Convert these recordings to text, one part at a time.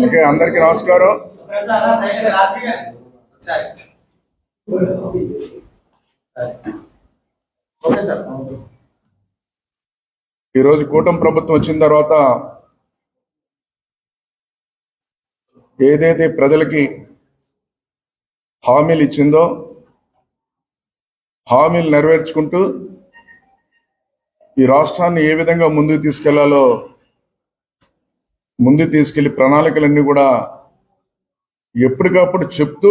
Okay, అందరికీ నమస్కారం. ఈరోజు కూటమి ప్రభుత్వం వచ్చిన తర్వాత ఏదైతే ప్రజలకి హామీలు ఇచ్చిందో హామీలు నెరవేర్చుకుంటూ ఈ రాష్ట్రాన్ని ఏ విధంగా ముందుకు తీసుకెళ్లాలో ముందుకు తీసుకెళ్లి ప్రణాళికలన్నీ కూడా ఎప్పటికప్పుడు చెప్తూ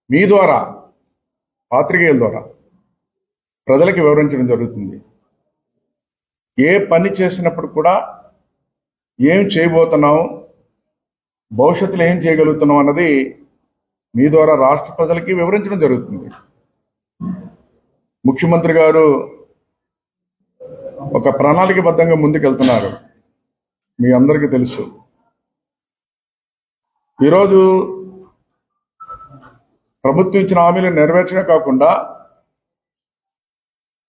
మీ ద్వారా పాత్రికేయుల ద్వారా ప్రజలకు వివరించడం జరుగుతుంది. ఏ పని చేసినప్పుడు కూడా ఏం చేయబోతున్నాం, భవిష్యత్తులో ఏం చేయగలుగుతున్నాం అన్నది మీ ద్వారా రాష్ట్ర ప్రజలకి వివరించడం జరుగుతుంది. ముఖ్యమంత్రి గారు ఒక ప్రణాళికబద్ధంగా ముందుకెళ్తున్నారు, మీ అందరికీ తెలుసు. ఈరోజు ప్రభుత్వం ఇచ్చిన హామీలు నెరవేర్చడమే కాకుండా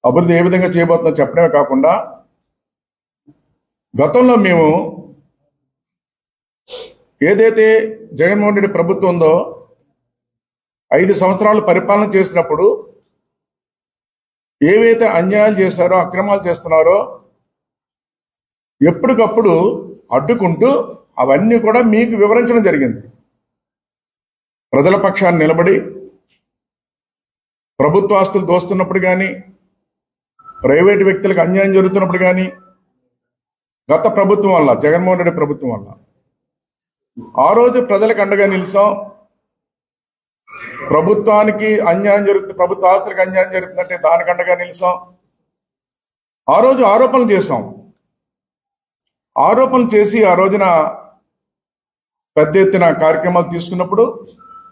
అభివృద్ధి ఏ విధంగా చేయబోతుందో చెప్పడమే కాకుండా గతంలో మేము ఏదైతే జగన్మోహన్ రెడ్డి ప్రభుత్వం ఉందో 5 సంవత్సరాలు పరిపాలన చేసినప్పుడు ఏవైతే అన్యాయాలు చేశారో అక్రమాలు చేస్తున్నారో ఎప్పటికప్పుడు అడ్డుకుంటూ అవన్నీ కూడా మీకు వివరించడం జరిగింది. ప్రజల పక్షాన్ని నిలబడి ప్రభుత్వ ఆస్తులు దోస్తున్నప్పుడు కానీ ప్రైవేటు వ్యక్తులకు అన్యాయం జరుగుతున్నప్పుడు కానీ గత ప్రభుత్వం వల్ల జగన్మోహన్ రెడ్డి ప్రభుత్వం వల్ల ఆ రోజు ప్రజలకు అండగా నిలిచాం. ప్రభుత్వానికి అన్యాయం జరుగుతుంది, ప్రభుత్వ ఆస్తులకు అన్యాయం జరుగుతుందంటే దానికి అండగా నిలిచాం. ఆ రోజు ఆరోపణలు చేశాం. ఆరోపణలు చేసి ఆ రోజున పెద్ద ఎత్తున కార్యక్రమాలు తీసుకున్నప్పుడు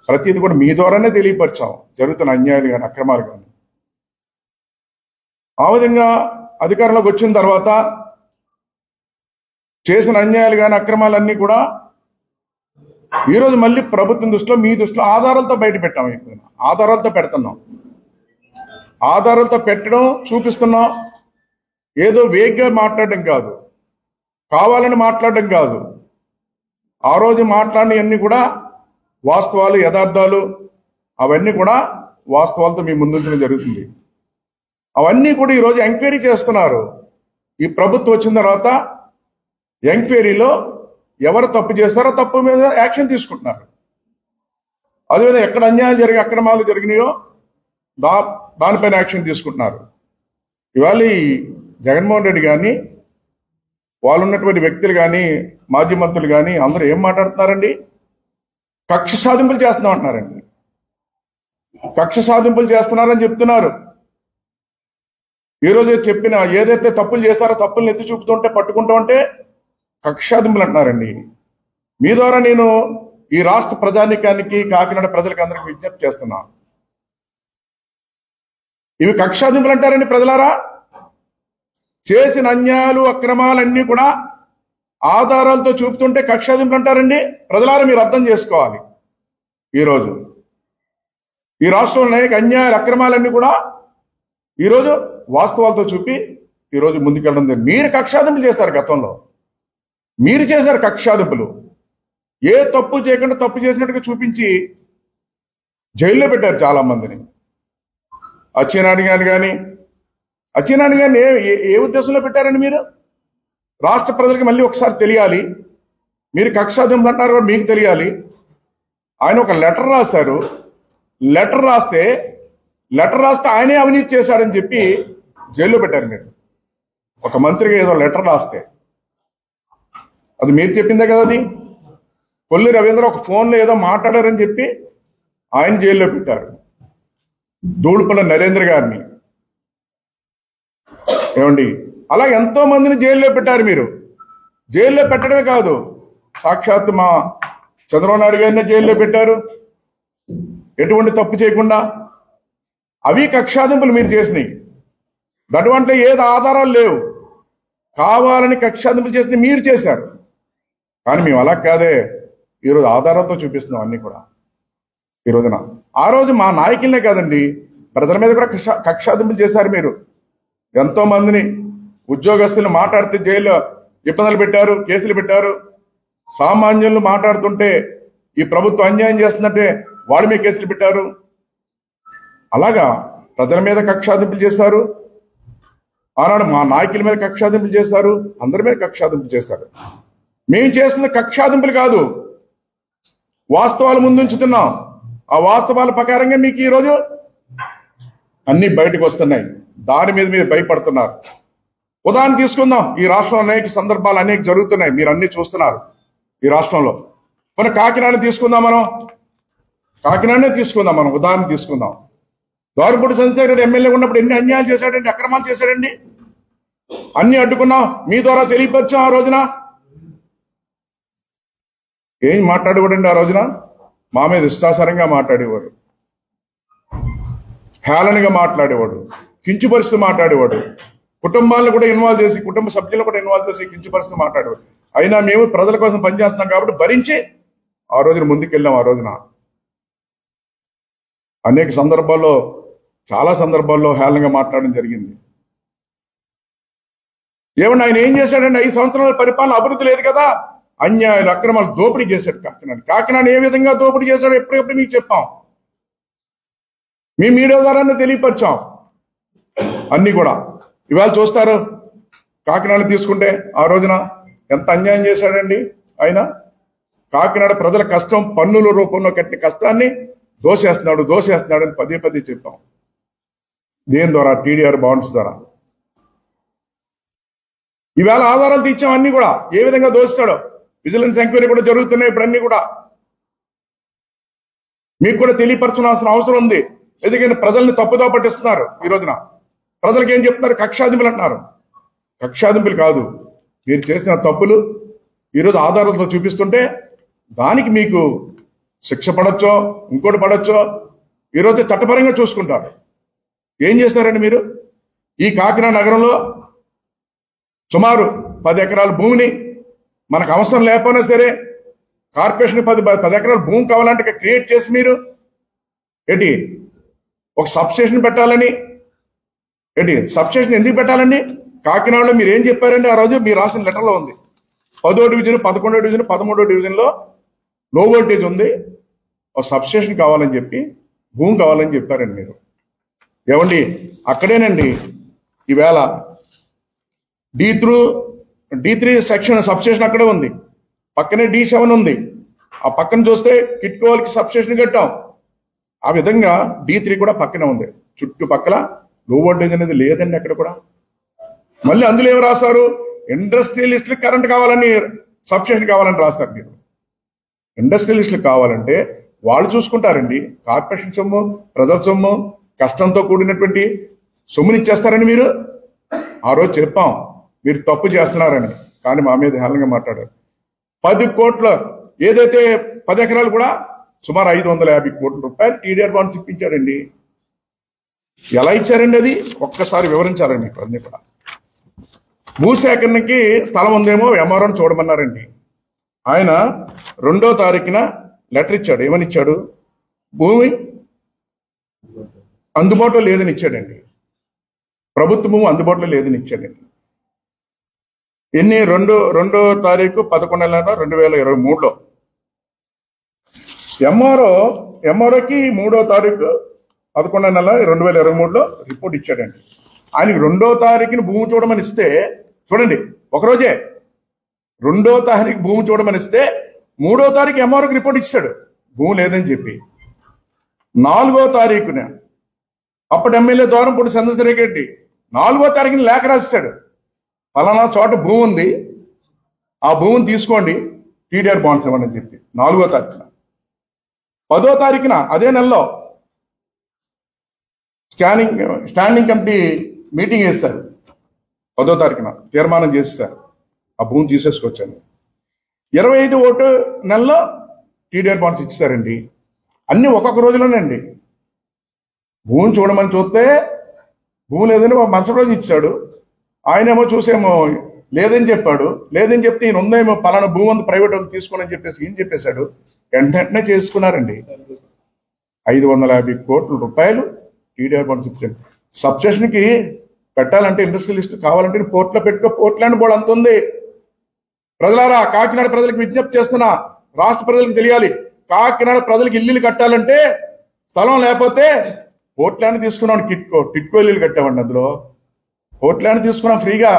ప్రతిదీ కూడా మీ ద్వారానే తెలియపరిచాం, జరుగుతున్న అన్యాయాలు కానీ అక్రమాలు కానీ. ఆ విధంగా అధికారంలోకి వచ్చిన తర్వాత చేసిన అన్యాయాలు కానీ అక్రమాలన్నీ కూడా ఈరోజు మళ్ళీ ప్రభుత్వం దృష్టిలో మీ దృష్టిలో ఆధారాలతో బయట పెట్టాం. ఆధారాలతో పెడుతున్నాం. ఆధారాలతో పెట్టడం చూపిస్తున్నాం. ఏదో వేగ్గా మాట్లాడడం కాదు, కావాలని మాట్లాడడం కాదు. ఆ రోజు మాట్లాడినవన్నీ కూడా వాస్తవాలు, యథార్థాలు, అవన్నీ కూడా వాస్తవాలతో మీ ముందుంచడం జరుగుతుంది. అవన్నీ కూడా ఈరోజు ఎంక్వైరీ చేస్తున్నారు. ఈ ప్రభుత్వం వచ్చిన తర్వాత ఎంక్వైరీలో ఎవరు తప్పు చేస్తారో తప్పు మీద యాక్షన్ తీసుకుంటున్నారు. అదేవిధంగా ఎక్కడ అన్యాయాలు జరిగి అక్రమాలు జరిగినాయో దానిపైన యాక్షన్ తీసుకుంటున్నారు. ఇవాళ జగన్మోహన్ రెడ్డి కానీ వాళ్ళు ఉన్నటువంటి వ్యక్తులు కానీ మాజీ మంత్రులు కానీ అందరూ ఏం మాట్లాడుతున్నారండి? కక్ష సాధింపులు చేస్తున్నాం అంటున్నారండి. కక్ష సాధింపులు చేస్తున్నారని చెప్తున్నారు. ఈరోజు చెప్పిన ఏదైతే తప్పులు చేస్తారో తప్పులను ఎత్తి చూపుతుంటే పట్టుకుంటూ ఉంటే కక్ష సాధింపులు అంటున్నారండి. మీ ద్వారా నేను ఈ రాష్ట్ర ప్రజానీకానికి కాకినాడ ప్రజలకు అందరికి విజ్ఞప్తి చేస్తున్నా. ఇవి కక్ష సాధింపులు అంటారండి ప్రజలారా. చేసిన అన్యాయాలు అక్రమాలన్నీ కూడా ఆధారాలతో చూపుతుంటే కక్ష సాధింపులు అంటారండి ప్రజలారా. మీరు అర్థం చేసుకోవాలి. ఈరోజు ఈ రాష్ట్రంలో అనేక అన్యాయాలు అక్రమాలన్నీ కూడా ఈరోజు వాస్తవాలతో చూపి ఈరోజు ముందుకెళ్ళడం జరిగింది. మీరు కక్ష సాధింపులు చేస్తారు. గతంలో మీరు చేశారు కక్ష సాధింపులు. ఏ తప్పు చేయకుండా తప్పు చేసినట్టుగా చూపించి జైల్లో పెట్టారు చాలా మందిని. అచ్చెన్నాయుడు కానీ ఏ ఉద్దేశంలో పెట్టారండి మీరు? రాష్ట్ర ప్రజలకి మళ్ళీ ఒకసారి తెలియాలి. మీరు కక్ష సాధింపులు అంటారు కూడా మీకు తెలియాలి. ఆయన ఒక లెటర్ రాశారు. లెటర్ రాస్తే ఆయనే అవినీతి చేశాడని చెప్పి జైల్లో పెట్టారు మీరు. ఒక మంత్రికి ఏదో లెటర్ రాస్తే అది మీరు చెప్పిందే కదా. అది కొల్లి రవీంద్ర ఒక ఫోన్లో ఏదో మాట్లాడారని చెప్పి ఆయన జైల్లో పెట్టారు. దూడుపల్ల నరేంద్ర గారిని ఏమండి, అలా ఎంతో మందిని జైల్లో పెట్టారు మీరు. జైల్లో పెట్టడమే కాదు, సాక్షాత్ మా చంద్రబాబు నాయుడు గారిని జైల్లో పెట్టారు ఎటువంటి తప్పు చేయకుండా. అవి కక్షాదింపులు మీరు చేసినాయి. అటువంటి ఏది ఆధారాలు లేవు, కావాలని కక్షాదింపులు చేసిన మీరు చేశారు. కానీ మేము అలా కాదే, ఈరోజు ఆధారాలతో చూపిస్తున్నాం అన్ని కూడా. ఈ రోజున ఆ రోజు మా నాయకులనే కాదండి, ప్రజల మీద కూడా కక్షాదింపులు చేశారు మీరు. ఎంతో మందిని ఉద్యోగస్తులు మాట్లాడితే జైల్లో ఇబ్బందులు పెట్టారు, కేసులు పెట్టారు. సామాన్యులు మాట్లాడుతుంటే ఈ ప్రభుత్వం అన్యాయం చేస్తుందంటే వాళ్ళ మీద కేసులు పెట్టారు. అలాగా ప్రజల మీద కక్షాదింపులు చేశారు. ఆనాడు మా నాయకుల మీద కక్షాదింపులు చేశారు, అందరి మీద కక్షాదింపులు చేశారు. మేము చేస్తున్న కక్షాదింపులు కాదు, వాస్తవాలు ముందుంచుతున్నాం. ఆ వాస్తవాల ప్రకారంగా మీకు ఈరోజు అన్ని బయటకు వస్తున్నాయి. దాని మీద మీరు భయపడుతున్నారు. ఉదాహరణ తీసుకుందాం. ఈ రాష్ట్రంలో అనేక సందర్భాలు అనేక జరుగుతున్నాయి, మీరు అన్ని చూస్తున్నారు. ఈ రాష్ట్రంలో మన కాకినాడ తీసుకుందాం, కాకినాడనే తీసుకుందాం. ఉదాహరణ తీసుకుందాం. ద్వారంపూడి చంద్రశేఖర్ రెడ్డి ఎమ్మెల్యే ఉన్నప్పుడు ఎన్ని అన్యాయాలు చేశాడండి, అక్రమాలు చేశాడండి. అన్ని అడ్డుకున్నాం, మీ ద్వారా తెలియపరిచాం. ఆ రోజున ఏం మాట్లాడేవాడండి? ఆ రోజున మా మీద ఇష్టాసారంగా మాట్లాడేవాడు, హేళనగా మాట్లాడేవాడు, కించుపరుస్తూ మాట్లాడేవాడు. కుటుంబాలను కూడా ఇన్వాల్వ్ చేసి, కుటుంబ సభ్యులను కూడా ఇన్వాల్వ్ చేసి కించుపరుస్తూ మాట్లాడేవాడు. అయినా మేము ప్రజల కోసం పనిచేస్తున్నాం కాబట్టి భరించి ఆ రోజున ముందుకెళ్ళాం. ఆ రోజున అనేక సందర్భాల్లో, చాలా సందర్భాల్లో హేళనగా మాట్లాడడం జరిగింది. ఏమన్నా ఆయన ఏం చేశాడండి? 5 సంవత్సరాల పరిపాలన అభివృద్ధి లేదు కదా, అన్యాయాలు, అక్రమాలు, దోపిడీ చేశాడు కాకినాడ ఏ విధంగా దోపిడీ చేశాడో ఎప్పుడెప్పుడు మీకు చెప్పాం, మీ మీడియా ద్వారానే తెలియపరిచాం అన్ని కూడా. ఇవాళ చూస్తారు, కాకినాడ తీసుకుంటే ఆ రోజున ఎంత అన్యాయం చేశాడండి ఆయన. కాకినాడ ప్రజల కష్టం, పన్నుల రూపంలో కట్టిన కష్టాన్ని దోసేస్తున్నాడు అని పదే పదే చెప్పాం. దేని ద్వారా? టీడీఆర్ బాండ్స్ ద్వారా. ఈవేళ ఆధారాలు తీర్చాం అన్ని కూడా, ఏ విధంగా దోస్తాడో. విజిలెన్స్ ఎంక్వైరీ కూడా జరుగుతున్నాయి ఇప్పుడు. అన్ని కూడా మీకు కూడా తెలియపరచాల్సిన అవసరం ఉంది. ఎందుకంటే ప్రజల్ని తప్పుదో పట్టిస్తున్నారు. ఈ రోజున ప్రజలకు ఏం చెప్తున్నారు? కక్షాదింపులు అంటున్నారు. కక్షాదింపులు కాదు, మీరు చేసిన తప్పులు ఈరోజు ఆధారాలతో చూపిస్తుంటే దానికి మీకు శిక్ష పడచ్చో, ఇంకోటి పడచ్చో, ఈరోజు చట్టపరంగా చూసుకుంటారు. ఏం చేస్తారండి మీరు? ఈ కాకినాడ నగరంలో సుమారు 10 ఎకరాల భూమిని మనకు అవసరం లేకపోయినా సరే కార్పొరేషన్ 10 ఎకరాల భూమి కావాలంటే క్రియేట్ చేసి మీరు ఏంటి ఒక సబ్స్టేషన్ పెట్టాలని, ఏంటి సబ్స్టేషన్ ఎందుకు పెట్టాలండి? కాకినాడలో మీరు ఏం చెప్పారండి ఆ రోజు? మీరు రాసిన లెటర్లో ఉంది. 10వ డివిజన్, 11వ డివిజన్, 13వ డివిజన్లో లో వోల్టేజ్ ఉంది, ఒక సబ్స్టేషన్ కావాలని చెప్పి, భూమి కావాలని చెప్పారండి మీరు. ఏమండి అక్కడేనండి ఈవేళ D3 సెక్షన్ సబ్స్టేషన్ అక్కడే ఉంది, పక్కనే D7 ఉంది. ఆ పక్కన చూస్తే కిట్కోవాలకి సబ్స్టేషన్ కట్టాం. ఆ విధంగా D3 కూడా పక్కనే ఉంది. చుట్టుపక్కల లో వోల్టేజ్ అనేది లేదండి అక్కడ కూడా. మళ్ళీ అందులో ఏమి రాస్తారు? ఇండస్ట్రియలిస్టులకు కరెంట్ కావాలని, సబ్స్టేషన్ కావాలని రాస్తారు. మీరు ఇండస్ట్రియలిస్టులకు కావాలంటే వాళ్ళు చూసుకుంటారండి. కార్పొరేషన్ సొమ్ము, ప్రజల సొమ్ము, కష్టంతో కూడినటువంటి సొమ్ముని ఇచ్చేస్తారని మీరు ఆ రోజు చెప్పాం. మీరు తప్పు చేస్తున్నారని, కానీ మా మీద హేళనగా మాట్లాడారు. 10 కోట్ల ఏదైతే 10 ఎకరాలు కూడా సుమారు 550 కోట్ల రూపాయలు టీడీఆర్ బాండ్స్ ఇప్పించాడండి. ఎలా ఇచ్చారండి అది ఒక్కసారి వివరించారండి మీకు అన్ని కూడా. భూసేకరణకి స్థలం ఉందేమో ఎంఆర్ఓని చూడమన్నారండి. ఆయన 2వ తారీఖున లెటర్ ఇచ్చాడు. ఏమని ఇచ్చాడు? భూమి అందుబాటులో లేదని ఇచ్చాడండి. ప్రభుత్వ భూమి అందుబాటులో లేదని ఇచ్చాడండి. ఎన్ని? 2వ తారీఖు 11వ నెల 2023లో ఎంఆర్ఓకి 3వ తారీఖు 11వ నెల 2023లో రిపోర్ట్ ఇచ్చాడండి. ఆయనకి 2వ తారీఖుని భూమి చూడమని ఇస్తే, చూడండి ఒకరోజే 2వ తారీఖు భూమి చూడమని ఇస్తే 3వ తారీఖు ఎంఆర్ఓకి రిపోర్ట్ ఇచ్చాడు భూమి లేదని చెప్పి. 4వ తారీఖున అప్పటి ఎమ్మెల్యే ద్వారంపూడి చంద్రశేఖర్ రెడ్డి 4వ తారీఖున లేఖ రాశాడు, ఫలానా చోట భూమి ఉంది, ఆ భూమిని తీసుకోండి, టీడీఆర్ బాండ్స్ ఇవ్వని చెప్పి 4వ తారీఖున. 10వ తారీఖున అదే నెలలో స్టాండింగ్ కమిటీ మీటింగ్ చేస్తారు. 10వ తారీఖున తీర్మానం చేస్తారు, ఆ భూమి తీసేసుకొచ్చాను. 25 నెలలో టీడీఆర్ బాండ్స్ ఇచ్చారండి. అన్ని ఒక్కొక్క రోజులోనే అండి. భూమి చూడమని చూస్తే భూమి లేదని మరుసటి రోజు ఇచ్చాడు. ఆయనేమో చూసేమో లేదని చెప్పాడు. లేదని చెప్తే ఈయన ఉందేమో పలానా భూమి ఉంది ప్రైవేట్ వాళ్ళు తీసుకోనని చెప్పేసి ఈయన చెప్పేశాడు. వెంటనే చేసుకున్నారండి. 550 కోట్ల రూపాయలు టీడీఆర్ బాండ్స్ ఇచ్చాడు. సబ్స్టేషన్కి పెట్టాలంటే ఇండస్ట్రియలిస్ట్ కావాలంటే పోర్ట్లో పెట్టుకో, పోర్ట్లాండ్ బోర్డు అంత ఉంది, ప్రజలారా, కాకినాడ ప్రజలకు విజ్ఞప్తి చేస్తున్నా, రాష్ట్ర ప్రజలకు తెలియాలి, కాకినాడ ప్రజలకు ఇల్లులు కట్టాలంటే స్థలం లేకపోతే పోర్ట్ ల్యాండ్ తీసుకున్నాం. టిట్కో ఇల్లులు కట్టామండి. అందులో పోర్ట్ ల్యాండ్ తీసుకున్నాం ఫ్రీగా.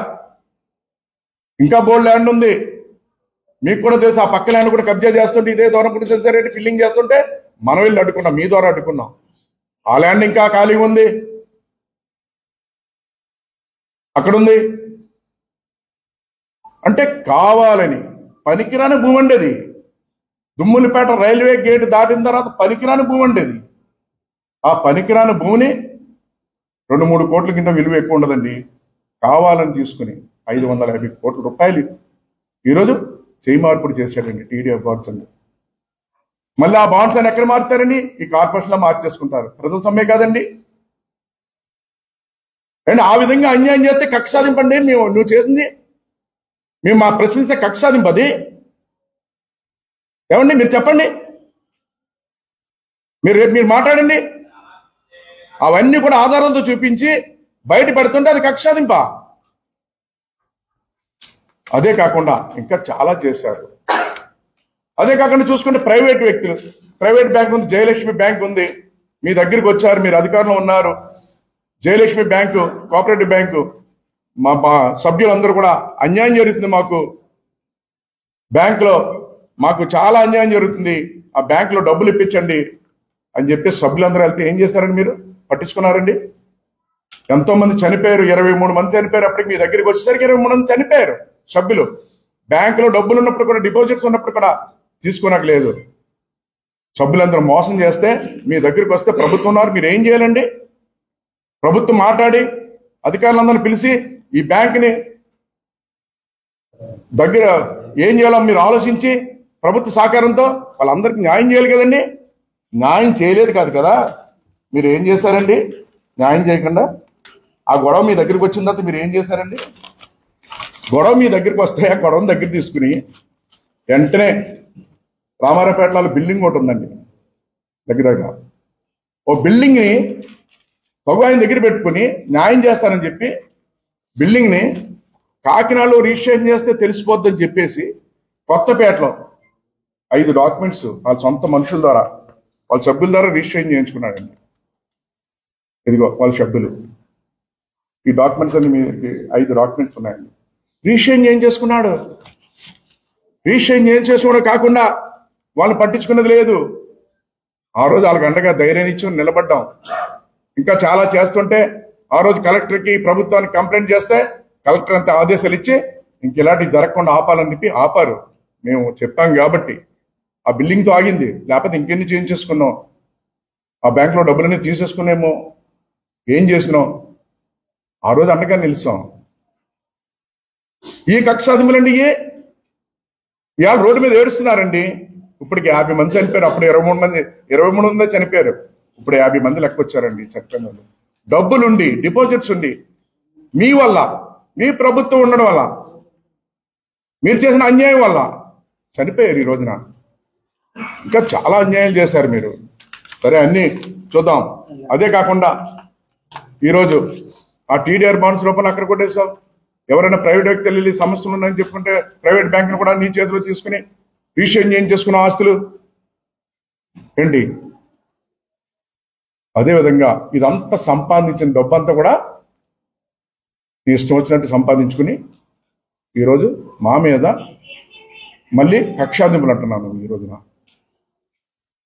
ఇంకా బోల్డ్ ల్యాండ్ ఉంది, మీకు కూడా తెలుసు. ఆ పక్క ల్యాండ్ కూడా కబ్జా చేస్తుంటే ఇదే దూరం సెన్సర్ ఫిల్లింగ్ చేస్తుంటే మనం వెళ్ళి అడ్డుకున్నాం, మీ ద్వారా అడ్డుకున్నాం. ఆ ల్యాండ్ ఇంకా ఖాళీగా ఉంది, అక్కడుంది. అంటే కావాలని పనికిరాని భూమి అండి అది. దుమ్ములపేట రైల్వే గేట్ దాటిన తర్వాత పనికిరాని భూమి అండి అది. ఆ పనికిరాని భూమిని 2-3 కోట్ల కింద విలువ ఎక్కువ ఉండదండి, కావాలని తీసుకుని 550 కోట్ల రూపాయలు ఈరోజు చేయి మార్పుడు చేశాడండి టీడీఎఫ్ బాండ్స్ అండి. మళ్ళీ ఆ బాండ్స్ అని ఎక్కడ మారుతారండి? ఈ కార్పొరేషన్లో మార్చేసుకుంటారు. ప్రజల సమ్మె కాదండి. అండ్ ఆ విధంగా అన్యాయం చేస్తే కక్ష సాధింపండి. నువ్వు చేసింది మేము మా ప్రశ్నిస్తే కక్ష సాధింపది ఏమండి? మీరు చెప్పండి, మీరు మాట్లాడండి. అవన్నీ కూడా ఆధారాలతో చూపించి బయట పెడుతుంటే అది కక్ష సాధింప. అదే కాకుండా ఇంకా చాలా చేశారు. అదే కాకుండా చూసుకుంటే ప్రైవేట్ వ్యక్తులు, ప్రైవేట్ బ్యాంక్ ఉంది, జయలక్ష్మి బ్యాంక్ ఉంది. మీ దగ్గరికి వచ్చారు, మీరు అధికారంలో ఉన్నారు. జయలక్ష్మి బ్యాంకు, కోఆపరేటివ్ బ్యాంకు, మా సభ్యులందరూ కూడా అన్యాయం జరుగుతుంది, మాకు బ్యాంకులో మాకు చాలా అన్యాయం జరుగుతుంది, ఆ బ్యాంకులో డబ్బులు ఇప్పించండి అని చెప్పి సభ్యులందరూ వెళ్తే ఏం చేస్తారండి? మీరు పట్టించుకున్నారండి? ఎంతో మంది చనిపోయారు, 23 మంది చనిపోయారు. అప్పటికి మీ దగ్గరికి వచ్చేసరికి 23 మంది చనిపోయారు సభ్యులు. బ్యాంకులో డబ్బులు ఉన్నప్పుడు కూడా, డిపాజిట్స్ ఉన్నప్పుడు కూడా తీసుకోనట్లేదు. సభ్యులందరూ మోసం చేస్తే మీ దగ్గరికి వస్తే ప్రభుత్వం ఉన్నారు, మీరు ఏం చేయాలండి? ప్రభుత్వం మాట్లాడి అధికారులందరినీ పిలిచి ఈ బ్యాంకుని దగ్గర ఏం చేయాలో మీరు ఆలోచించి ప్రభుత్వ సహకారంతో వాళ్ళందరికీ న్యాయం చేయాలి కదండి. న్యాయం చేయలేదు కాదు కదా, మీరు ఏం చేశారండి? న్యాయం చేయకుండా ఆ గొడవ మీ దగ్గరికి వచ్చిన తర్వాత మీరు ఏం చేశారండి? గొడవ మీ దగ్గరికి వస్తే ఆ గొడవని దగ్గర తీసుకుని వెంటనే రామారావుపేటలో బిల్డింగ్ ఒకటి ఉందండి దగ్గర, ఓ బిల్డింగ్ని ఆయన దగ్గర పెట్టుకుని న్యాయం చేస్తానని చెప్పి బిల్డింగ్ని కాకినాడలో రిజిస్ట్రేషన్ చేస్తే తెలిసిపోద్దని చెప్పేసి కొత్తపేటలో 5 డాక్యుమెంట్స్ వాళ్ళ సొంత మనుషుల ద్వారా, వాళ్ళ సభ్యుల ద్వారా రిజిస్ట్రేషన్ చేయించుకున్నాడండి. ఇదిగో వాళ్ళ సభ్యులు, ఈ డాక్యుమెంట్స్ అన్ని మీ 5 డాక్యుమెంట్స్ ఉన్నాయండి. రిజిస్ట్రేషన్ చేయించేసుకున్నాడు. రిజిస్ట్రేషన్ చేయించేసుకోవడం కాకుండా వాళ్ళని పట్టించుకున్నది లేదు. ఆ రోజు వాళ్ళకి అండగా ధైర్యం ఇచ్చి నిలబడ్డాం. ఇంకా చాలా చేస్తుంటే ఆ రోజు కలెక్టర్కి, ప్రభుత్వానికి కంప్లైంట్ చేస్తే కలెక్టర్ అంతా ఆదేశాలు ఇచ్చి ఇంక ఇలాంటివి జరగకుండా ఆపాలని చెప్పి ఆపారు. మేము చెప్పాం కాబట్టి ఆ బిల్డింగ్తో ఆగింది, లేకపోతే ఇంకెన్ని చేయించేసుకున్నాం. ఆ బ్యాంకులో డబ్బులన్నీ తీసేసుకునేమో, ఏం చేసినాం? ఆ రోజు అండగా నిలుస్తాం. ఈ కక్ష సాధింపులండి ఇవాళ రోడ్డు మీద ఏడుస్తున్నారండి. ఇప్పటికి 50 మంది చనిపోయారు. అప్పుడు 23 మంది చనిపోయారు. ఇప్పుడు 50 మంది లెక్క వచ్చారండి చనిపోయిన వాళ్ళు. డబ్బులుండి, డిపాజిట్స్ ఉండి, మీ వల్ల, మీ ప్రభుత్వం ఉండడం వల్ల, మీరు చేసిన అన్యాయం వల్ల చనిపోయారు ఈ రోజున. ఇంకా చాలా అన్యాయం చేశారు మీరు. సరే, అన్నీ చూద్దాం. అదే కాకుండా ఈరోజు ఆ టీడీఆర్ బాండ్స్ రూపంలో అక్కడ కొట్టేసాం. ఎవరైనా ప్రైవేట్ వ్యక్తులు వెళ్ళి సమస్యలు ఉన్నాయని చెప్పుకుంటే ప్రైవేట్ బ్యాంకును కూడా నీ చేతిలో తీసుకుని రిజిస్ట్రేషన్ చేయించేసుకున్న ఆస్తులు ఏంటి? అదేవిధంగా ఇదంతా సంపాదించిన డబ్బు అంతా కూడా ఇష్టం వచ్చినట్టు సంపాదించుకుని ఈరోజు మా మీద మళ్ళీ కక్షాదింపులు అంటున్నాను ఈ రోజున.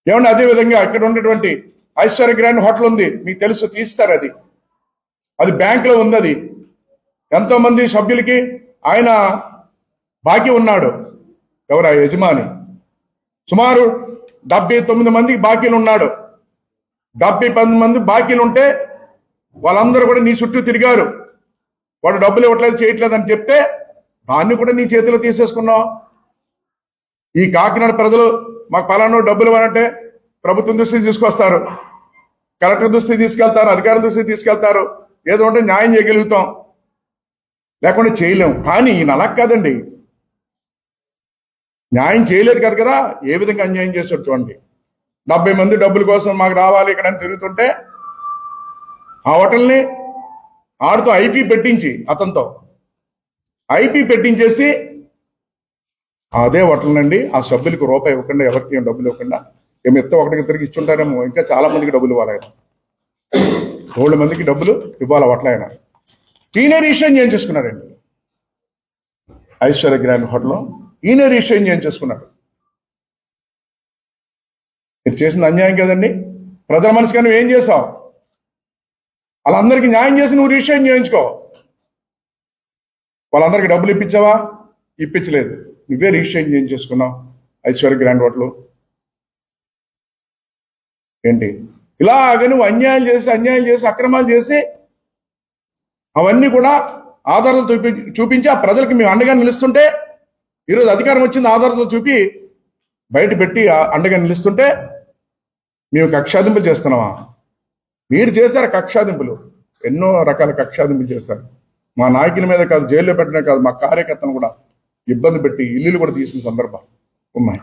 ఏమన్నా అదేవిధంగా ఇక్కడ ఉన్నటువంటి ఐశ్వర్య గ్రాండ్ హోటల్ ఉంది, మీకు తెలుసు, తీస్తారు. అది బ్యాంకులో ఉంది. అది ఎంతో మంది సభ్యులకి ఆయన బాకీ ఉన్నాడు. ఎవరు? ఆ యజమాని. సుమారు 79 మందికి బాకీలు ఉన్నాడు. 70 మంది బాకీలు ఉంటే వాళ్ళందరూ కూడా నీ చుట్టూ తిరిగారు. వాడు డబ్బులు ఇవ్వట్లేదు, చేయట్లేదు అని చెప్తే దాన్ని కూడా నీ చేతిలో తీసేసుకున్నావు. ఈ కాకినాడ ప్రజలు మాకు పలానా డబ్బులు ఇవ్వాలంటే ప్రభుత్వం దృష్టికి తీసుకొస్తారు, కలెక్టర్ దృష్టికి తీసుకెళ్తారు, అధికారుల దృష్టికి తీసుకెళ్తారు. ఏదో ఉంటే న్యాయం చేయగలుగుతాం, లేకుండా చేయలేం. కానీ ఈయన అలా కాదండి, న్యాయం చేయలేదు కదా. ఏ విధంగా అన్యాయం చేస్తాడు చూడండి. 70 మంది డబ్బుల కోసం మాకు రావాలి ఇక్కడ అని తిరుగుతుంటే ఆ హోటల్ని ఆడుతూ ఐపీ పెట్టించి, అతనితో ఐపీ పెట్టించేసి అదే హోటల్నండి ఆ సభ్యులకు రూపాయి ఇవ్వకుండా, ఎవరికి ఏం డబ్బులు ఇవ్వకుండా, ఏమి ఎత్తో ఒకటికి ఇద్దరికి ఇచ్చుంటారేమో, ఇంకా చాలా మందికి డబ్బులు ఇవ్వాలి ఆయన. 7 మందికి డబ్బులు ఇవ్వాలి హోటల్ ఆయన. ఈయనే రిజిస్ట్రేషన్ చేయించేసుకున్నాడండి ఐశ్వర్య గ్రాండ్ హోటల్లో. ఈయనే రిజిస్ట్రేషన్ చేయించేసుకున్నాడు. మీరు చేసింది అన్యాయం కదండి. ప్రజల మనసుగా నువ్వు ఏం చేసావు? వాళ్ళందరికీ న్యాయం చేసి నువ్వు రిజిస్ట్రేషన్ చేయించుకో. వాళ్ళందరికీ డబ్బులు ఇప్పించావా? ఇప్పించలేదు. నువ్వే రిజిస్ట్రేషన్ చేయించేసుకున్నావు ఐశ్వర్య గ్రాండ్ హోటల్. ఏంటి ఇలాగ నువ్వు అన్యాయం చేసి అక్రమాలు చేసి అవన్నీ కూడా ఆధారాలు చూపించి ఆ ప్రజలకు మేము అండగా నిలుస్తుంటే, ఈరోజు అధికారం వచ్చింది ఆధారాలు చూపి బయట పెట్టి అండగా నిలుస్తుంటే మేము కక్షాదింపులు చేస్తున్నావా? మీరు చేస్తారు కక్షాదింపులు, ఎన్నో రకాల కక్షాదింపులు చేస్తారు. మా నాయకుల మీద కాదు, జైల్లో పెట్టడమే కాదు, మా కార్యకర్తను కూడా ఇబ్బంది పెట్టి ఇల్లులు కూడా తీసిన సందర్భాలు ఉన్నాయి.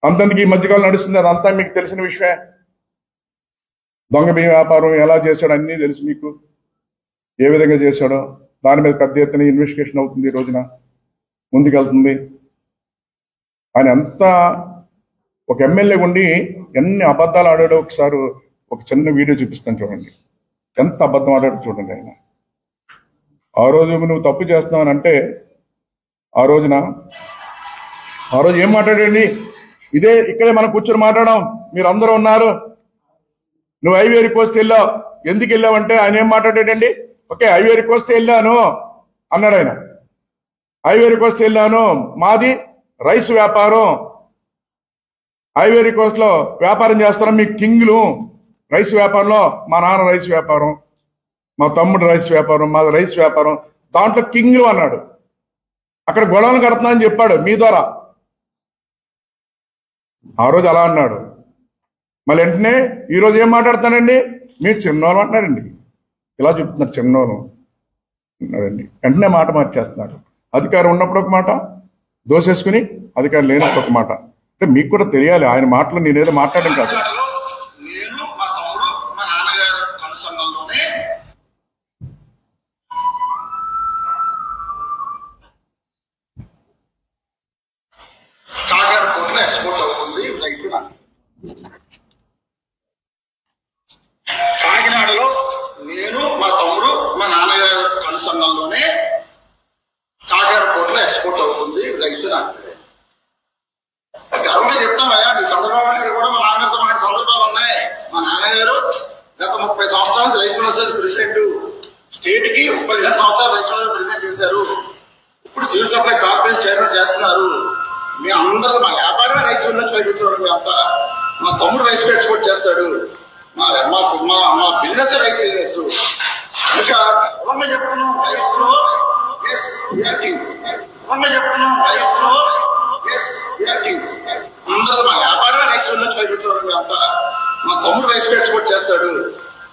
అంతందుకు ఈ మధ్యకాలం నడుస్తుంది, అదంతా మీకు తెలిసిన విషయమే. దొంగ బియ్యం వ్యాపారం ఎలా చేశాడో అన్నీ తెలుసు మీకు, ఏ విధంగా చేశాడో. దాని మీద పెద్ద ఎత్తున ఇన్వెస్టిగేషన్ అవుతుంది, ఈ రోజున ముందుకెళ్తుంది. ఆయన అంతా ఒక ఎమ్మెల్యే ఉండి ఎన్ని అబద్ధాలు ఆడాడో ఒకసారి ఒక చిన్న వీడియో చూపిస్తాను చూడండి. ఎంత అబద్ధం ఆడాడో చూడండి ఆయన. ఆ రోజు నువ్వు తప్పు చేస్తున్నావు అంటే ఆ రోజు ఏం మాట్లాడండి? ఇక్కడే మనం కూర్చొని మాట్లాడాం, మీరు అందరూ ఉన్నారు. నువ్వు ఐవేరీ కోస్ట్ వెళ్ళావు, ఎందుకు వెళ్ళావంటే ఆయన ఏం మాట్లాడాడండి? ఓకే, ఐవేరీ కోస్ట్ వెళ్ళాను అన్నాడు ఆయన. ఐవేరీ కోస్ట్ వెళ్ళాను, మాది రైస్ వ్యాపారం, ఐవేరీ కోస్ట్ లో వ్యాపారం చేస్తాను, మీ కింగ్లు రైస్ వ్యాపారంలో. మా నాన్న రైస్ వ్యాపారం, మా తమ్ముడు రైస్ వ్యాపారం, మాది రైస్ వ్యాపారం, దాంట్లో కింగ్లు అన్నాడు. అక్కడ గొడవలు కడుతున్నా అని చెప్పాడు మీ ద్వారా. ఆ రోజు అలా అన్నాడు. మళ్ళీ వెంటనే ఈరోజు ఏం మాట్లాడుతానండి? మీరు చిన్నోళ్ళు అంటున్నారండి, ఇలా చెప్తున్నారు, చిన్నోళ్ళు అన్నారండి. వెంటనే మాట మార్చేస్తున్నాడు. అధికారం ఉన్నప్పుడు ఒక మాట దోసేసుకుని, అధికారం లేనప్పుడు ఒక మాట. అంటే మీకు కూడా తెలియాలి, ఆయన మాటలు నేనేదో మాట్లాడడం కాదు. ఎక్స్పోర్ట్ అవుతుంది రైస్. కాకినాడలో నేను, మా తమ్ముడు, మా నాన్నగారు కనుసన్నల్లోనే కాకినాడ పోర్టులో ఎక్స్పోర్ట్ అవుతుంది రైస్. గర్వంగా చెప్తామయ్యా. మీ చంద్రబాబు నాయుడు కూడా మా నాన్నగారితో మాట్లాడే సందర్భాలు ఉన్నాయి. మా నాన్నగారు గత 30 సంవత్సరాలు రైస్ మినిస్టర్ ప్రెసిడెంట్, స్టేట్ కి 15 సంవత్సరాలు రైస్ మినిస్టర్ ప్రెసిడెంట్ చేశారు. ఇప్పుడు సివిల్ సప్లై కార్పొరేషన్ చైర్మన్ చేస్తున్నారు. మీ అందరూ మా వ్యాపారమే రైస్ మిల్లర్స్ చూడండి. మీ అంతా మా తమ్ముడు రైస్ ఎక్స్పోర్ట్ చేస్తాడు, మా బిజినెస్ రైస్ బిజినెస్. ఇంకా ఎవరన్నా చెప్తున్నాం రైస్ లో చెప్తున్నాం రైస్ లో అందరూ మా వ్యాపారమే రైస్ మిల్లర్స్ చూడండి. మీ అంతా మా తమ్ముడు రైస్ ఎక్స్పోర్ట్ చేస్తాడు,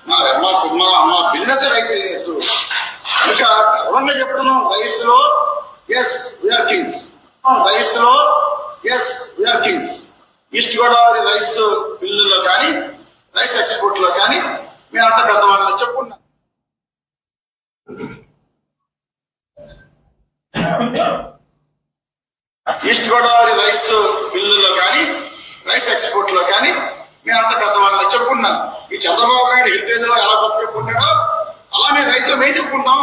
మా బిజినెస్ రైస్ బిజినెస్. ఇంకా ఎవరన్నా చెప్తున్నాం రైస్ లో వీఆర్ కింగ్స్, రైస్ లో VR Kings. East Godavari rice మిల్లులో కానీ రైస్ ఎక్స్పోర్ట్ లో కానీ మేము అంత పెద్దవాళ్ళని చెప్పుకున్నాం. ఈస్ట్ గోదావరి రైస్ మిల్లులో కానీ రైస్ ఎక్స్పోర్ట్ లో కానీ మేము అంత పెద్దవాళ్ళని చెప్పుకున్నాం. ఈ చంద్రబాబు నాయుడు హెరిటేజ్ లో ఎలా గొప్ప చెప్పుకుంటాడో అలా మేము రైస్ లో మేము చెప్పుకుంటాం.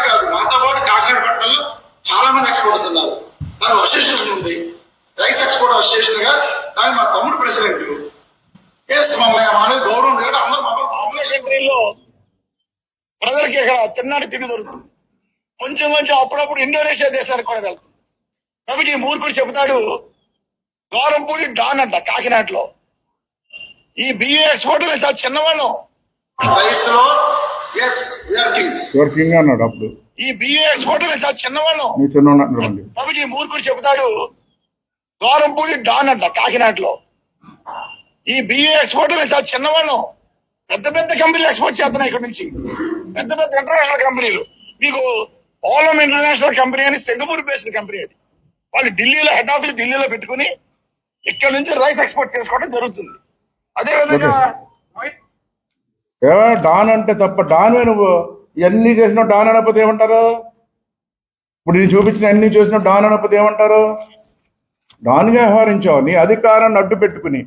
కాదు, మాతో పాటు కాకినాడ పట్టణంలో చాలా మంది ఎక్స్పోర్టర్స్ ఉన్నారు. దాని అసోసియేషన్ ఉంది, రైస్ ఎక్స్పోర్ట్ అసోసియేషన్ గా. దాని మా తమ్ముడు ప్రెసిడెంట్. మమ్మల్ని గౌరవం ఉంది కాబట్టి అందరూ మమ్మల్ని కంట్రీలో ప్రజలకి ఇక్కడ తిన్నాడు తిండి దొరుకుతుంది. కొంచెం అప్పుడప్పుడు ఇండోనేషియా దేశానికి కూడా వెళ్తుంది. కాబట్టి ఈ మూర్ఖుడు చెబుతాడు ద్వారంపూడి డాన్ అంట కాకినాడలో. ఈ బియ్యం ఎక్స్పోర్ట్ చాలా చిన్నవాళ్ళం. రైస్ లో అన్నాడు అప్పుడు. ఈ బియ్యం ఎక్స్పోర్ట్ చాలా చిన్నవాళ్ళం. కాబట్టి ఈ మూర్ఖుడు చెబుతాడు ద్వారంపూడి డాన్ అంట కాకినాడలో. ఈ బియ్యం ఎక్స్పోర్ట్ చాలా చిన్నవాళ్ళం. పెద్ద కంపెనీలు ఎక్స్పోర్ట్ చేస్తున్నాయి ఇక్కడ నుంచి, పెద్ద ఇంటర్నేషనల్ కంపెనీలు. మీకు ఓలం ఇంటర్నేషనల్ కంపెనీ అని సింగపూర్ బేస్డ్ కంపెనీ. అది వాళ్ళు ఢిల్లీలో హెడ్ ఆఫీస్ ఢిల్లీలో పెట్టుకుని ఇక్కడ నుంచి రైస్ ఎక్స్పోర్ట్ చేసుకోవడం జరుగుతుంది. అదే విధంగా డాన్ అంటే తప్ప డాన్ నువ్వు ఇవన్నీ చేసినావు. డాన్ అనకపోతే ఏమంటారు? ఇప్పుడు నేను చూపించిన అన్ని చూసిన డాన్ అనకపోతే ఏమంటారు? డాన్గా వ్యవహరించావు. నీ అధికారాన్ని అడ్డు పెట్టుకుని